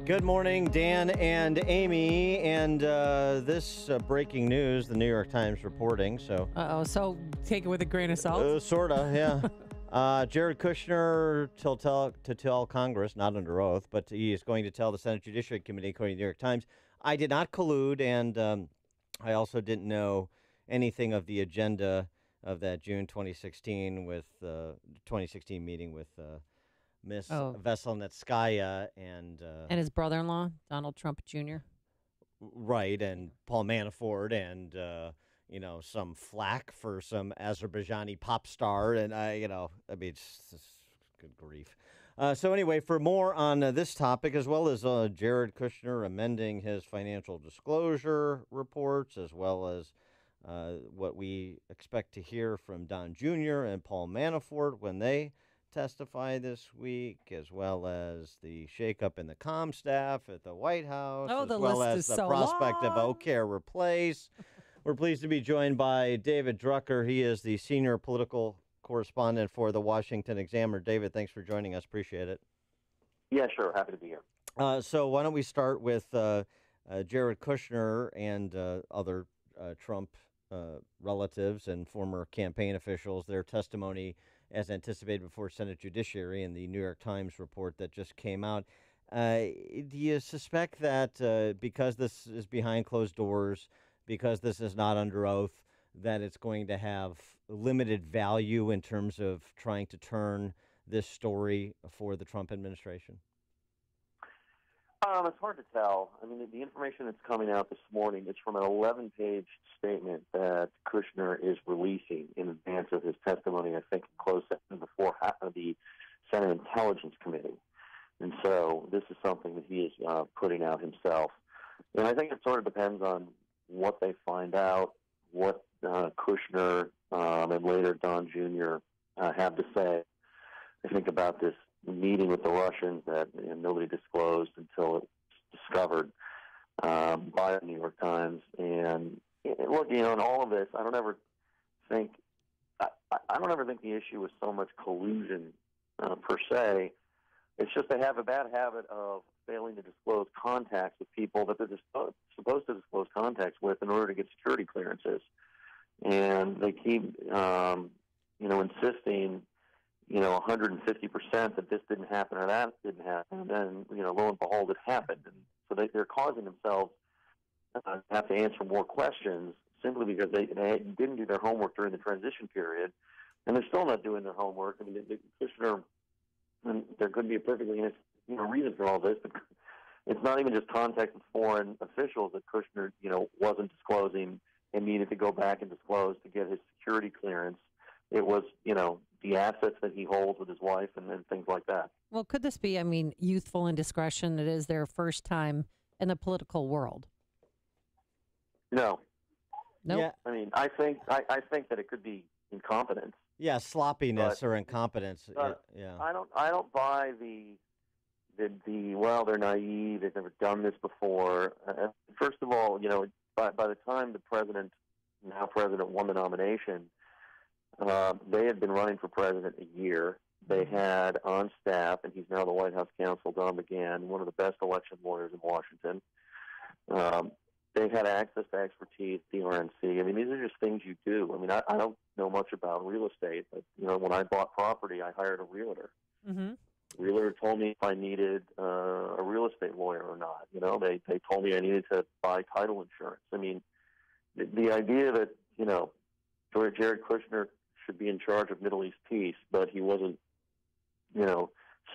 Good morning, Dan and Amy. And this breaking news, the New York Times reporting. So take it with a grain of salt? Sort of, yeah. Jared Kushner to tell Congress, not under oath, but he is going to tell the Senate Judiciary Committee, according to the New York Times. I did not collude, and I also didn't know anything of the agenda of that June 2016 meeting with Miss Veselnitskaya and his brother-in-law, Donald Trump Jr. Right, and Paul Manafort, and some flack for some Azerbaijani pop star, and it's good grief. So anyway, for more on this topic, as well as Jared Kushner amending his financial disclosure reports, as well as what we expect to hear from Don Jr. and Paul Manafort when they testify this week, as well as the shakeup in the comm staff at the White House, as well as the prospect of O'Care replace. We're pleased to be joined by David Drucker. He is the senior political correspondent for the Washington Examiner. David, thanks for joining us. Appreciate it. Yeah, sure. Happy to be here. So why don't we start with Jared Kushner and other Trump relatives and former campaign officials, their testimony as anticipated before Senate Judiciary in the New York Times report that just came out. Do you suspect that because this is behind closed doors, because this is not under oath, that it's going to have limited value in terms of trying to turn this story for the Trump administration? It's hard to tell. I mean, the information that's coming out this morning is from an 11-page statement that Kushner is releasing in advance of his testimony, I think, in closed session before the Senate Intelligence Committee. And so this is something that he is putting out himself. And I think it sort of depends on what they find out, what Kushner and later Don Jr. Have to say. I think about this meeting with the Russians that nobody disclosed until it was discovered by the New York Times. And look, in all of this, I don't ever think the issue is so much collusion per se. It's just they have a bad habit of failing to disclose contacts with people that they're supposed to disclose contacts with in order to get security clearances. And they keep, insisting, 150% that this didn't happen or that didn't happen. And then, lo and behold, it happened. And so they're causing themselves to have to answer more questions simply because they didn't do their homework during the transition period. And they're still not doing their homework. I mean, the Kushner, and there could be a perfectly reason for all this, but it's not even just contacts with foreign officials that Kushner, wasn't disclosing and needed to go back and disclose to get his security clearance. It was, the assets that he holds with his wife and things like that. Well, could this be, youthful indiscretion? It is their first time in the political world. No. Nope. Yeah. I mean, I think that it could be incompetence. Yeah, sloppiness or incompetence. Yeah. I don't buy the they're naive, they've never done this before. First of all, by the time the now president, won the nomination, they had been running for president a year. They had on staff, and he's now the White House counsel, Don McGahn, one of the best election lawyers in Washington. They had access to expertise, the RNC. I mean, these are just things you do. I mean, I don't know much about real estate, but, when I bought property, I hired a realtor. Mm-hmm. Realtor told me if I needed a real estate lawyer or not. They told me I needed to buy title insurance. I mean, the idea that, Jared Kushner should be in charge of Middle East peace, but he wasn't,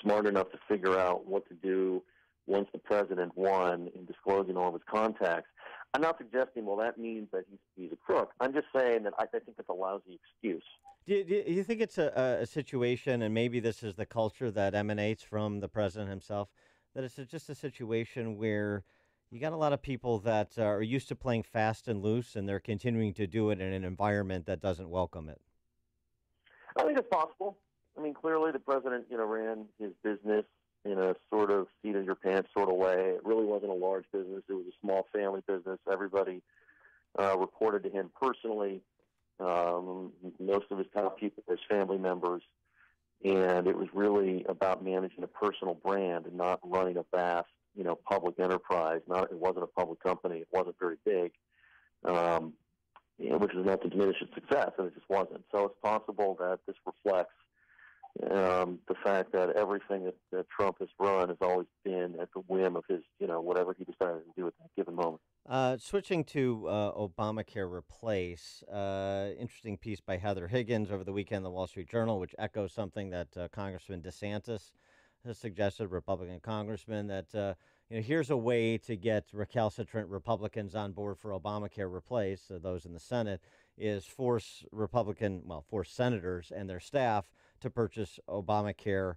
smart enough to figure out what to do once the president won in disclosing all of his contacts. I'm not suggesting, that means that he's a crook. I'm just saying that I think it's a lousy excuse. Do you think it's a situation, and maybe this is the culture that emanates from the president himself, that it's just a situation where you got a lot of people that are used to playing fast and loose, and they're continuing to do it in an environment that doesn't welcome it? I think it's possible. I mean, clearly the president, ran his business in a sort of seat-in-your-pants sort of way. It really wasn't a large business. It was a small family business. Everybody reported to him personally. Most of his top people were his family members. And it was really about managing a personal brand and not running a vast public enterprise. It wasn't a public company. It wasn't very big, which is not to diminish its success, and it just wasn't. So it's possible that this reflects the fact that everything that Trump has run has always been at the whim of his, whatever he decided to do at that given moment. Switching to Obamacare replace, interesting piece by Heather Higgins over the weekend in the Wall Street Journal, which echoes something that Congressman DeSantis has suggested, Republican congressman, that here's a way to get recalcitrant Republicans on board for Obamacare replace, those in the Senate, is force senators and their staff to purchase Obamacare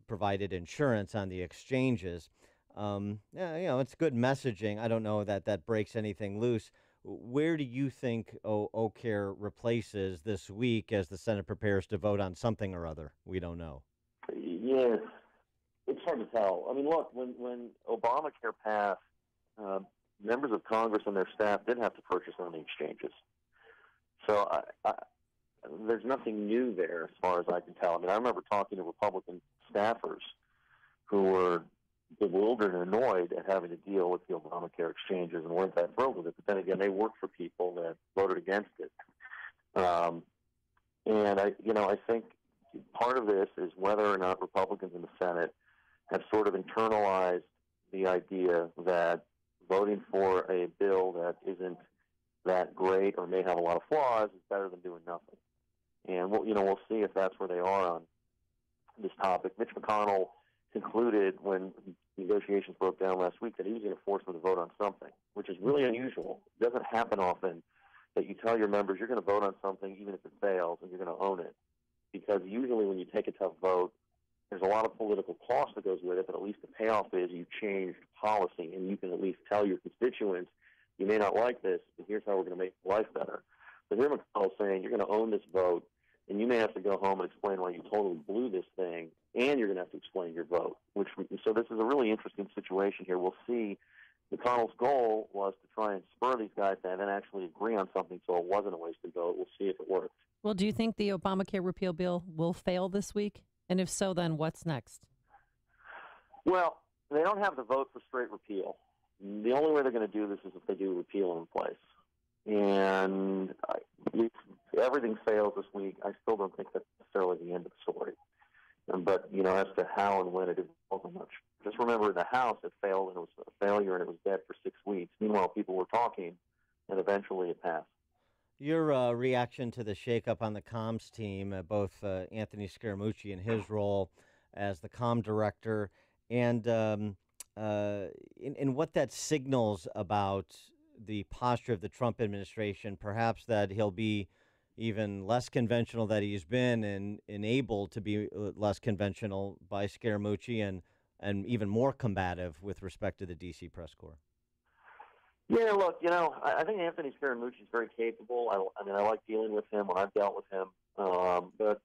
provided insurance on the exchanges. It's good messaging. I don't know that breaks anything loose. Where do you think Ocare replaces this week as the Senate prepares to vote on something or other? We don't know. Yes, it's hard to tell. I mean, look, when Obamacare passed, members of Congress and their staff did have to purchase on the exchanges. So there's nothing new there as far as I can tell. I mean, I remember talking to Republican staffers who were bewildered and annoyed at having to deal with the Obamacare exchanges and weren't that thrilled with it. But then again, they worked for people that voted against it. And I think part of this is whether or not Republicans in the Senate have sort of internalized the idea that voting for a bill that isn't that great or may have a lot of flaws is better than doing nothing. And we'll see if that's where they are on this topic. Mitch McConnell concluded when negotiations broke down last week that he was going to force them to vote on something, which is really unusual. It doesn't happen often that you tell your members you're going to vote on something even if it fails and you're going to own it. Because usually when you take a tough vote, there's a lot of political cost that goes with it, but at least the payoff is you changed policy and you can at least tell your constituents, you may not like this, but here's how we're going to make life better. But here McConnell's saying you're going to own this vote, and you may have to go home and explain why you totally blew this thing, and you're going to have to explain your vote. So this is a really interesting situation here. We'll see. McConnell's goal was to try and spur these guys to then actually agree on something so it wasn't a wasted vote. We'll see if it works. Well, do you think the Obamacare repeal bill will fail this week? And if so, then what's next? Well, they don't have the vote for straight repeal. The only way they're going to do this is if they do repeal in place. And if everything fails this week, I still don't think that's necessarily the end of the story. But, as to how and when it is, so much. Just remember, in the House, it failed, and it was a failure, and it was dead for 6 weeks. Meanwhile, people were talking, and eventually it passed. Your reaction to the shakeup on the comms team, both Anthony Scaramucci in his role as the comm director, and in what that signals about the posture of the Trump administration, perhaps that he'll be even less conventional than he's been and enabled to be less conventional by Scaramucci and even more combative with respect to the D.C. press corps. Yeah, look, I think Anthony Scaramucci is very capable. I like dealing with him when I've dealt with him, but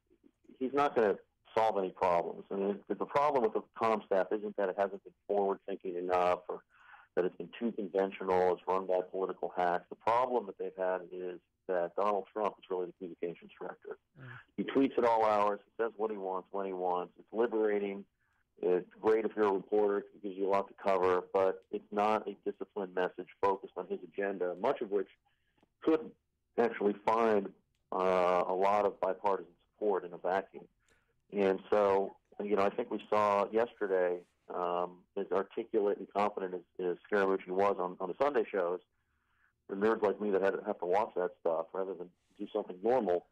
he's not going to solve any problems. I mean, the problem with the comm staff isn't that it hasn't been forward-thinking enough or that it's been too conventional, it's run by political hacks. The problem that they've had is that Donald Trump is really the communications director. He tweets at all hours. He says what he wants, when he wants. It's liberating. It's great if you're a reporter. It gives you a lot to cover, but it's not a disciplined message focused on his agenda, much of which could actually find a lot of bipartisan support in a vacuum. And so, I think we saw yesterday, as articulate and confident as Scaramucci was on the Sunday shows, for nerds like me that have to watch that stuff rather than do something normal,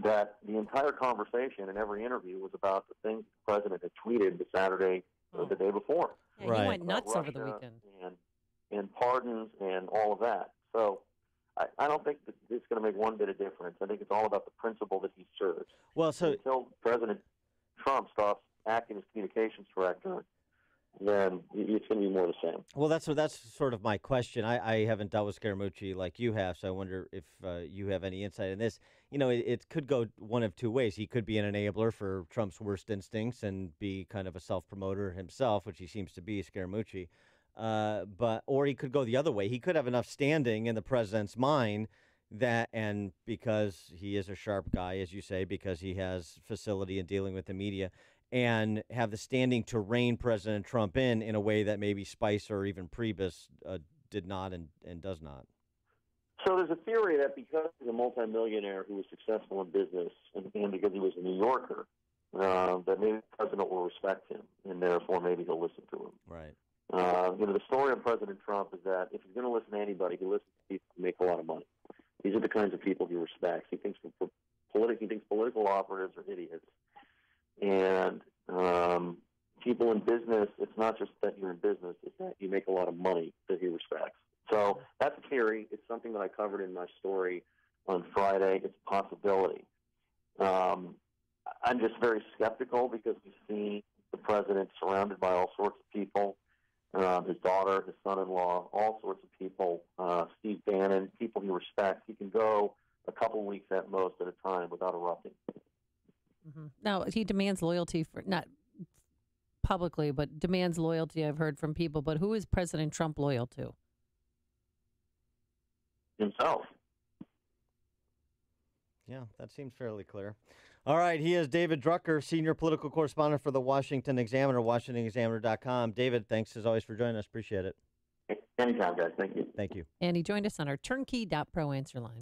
that the entire conversation and every interview was about the things the president had tweeted the Saturday or the day before. Yeah, Right. He went nuts Russia over the weekend. And pardons and all of that. So I don't think that it's going to make one bit of difference. I think it's all about the principle that he serves. Well, so until President Trump stops acting as communications director, then it's going to be more the same. Well, that's sort of my question. I haven't dealt with Scaramucci like you have, so I wonder if you have any insight in this. It could go one of two ways. He could be an enabler for Trump's worst instincts and be kind of a self-promoter himself, which he seems to be, Scaramucci. Or he could go the other way. He could have enough standing in the president's mind and because he is a sharp guy, as you say, because he has facility in dealing with the media, and have the standing to rein President Trump in a way that maybe Spicer or even Priebus did not and does not? So there's a theory that because he's a multimillionaire who was successful in business and because he was a New Yorker, that maybe the president will respect him, and therefore maybe he'll listen to him. Right. The story of President Trump is that if he's going to listen to anybody, he listens to people who make a lot of money. These are the kinds of people he respects. He thinks political operatives are idiots. And people in business, it's not just that you're in business, it's that you make a lot of money that he respects. So that's a theory. It's something that I covered in my story on Friday. It's a possibility. I'm just very skeptical because we've seen the president surrounded by all sorts of people, his daughter, his son-in-law, all sorts of people, Steve Bannon, people he respects. He can go a couple weeks at most at a time without erupting. Mm-hmm. Now, he demands loyalty for, not publicly, but demands loyalty, I've heard from people. But who is President Trump loyal to? Himself. Yeah, that seems fairly clear. All right, he is David Drucker, senior political correspondent for the Washington Examiner, WashingtonExaminer.com. David, thanks as always for joining us. Appreciate it. Anytime, guys. Thank you. Thank you. And he joined us on our turnkey.pro answer line.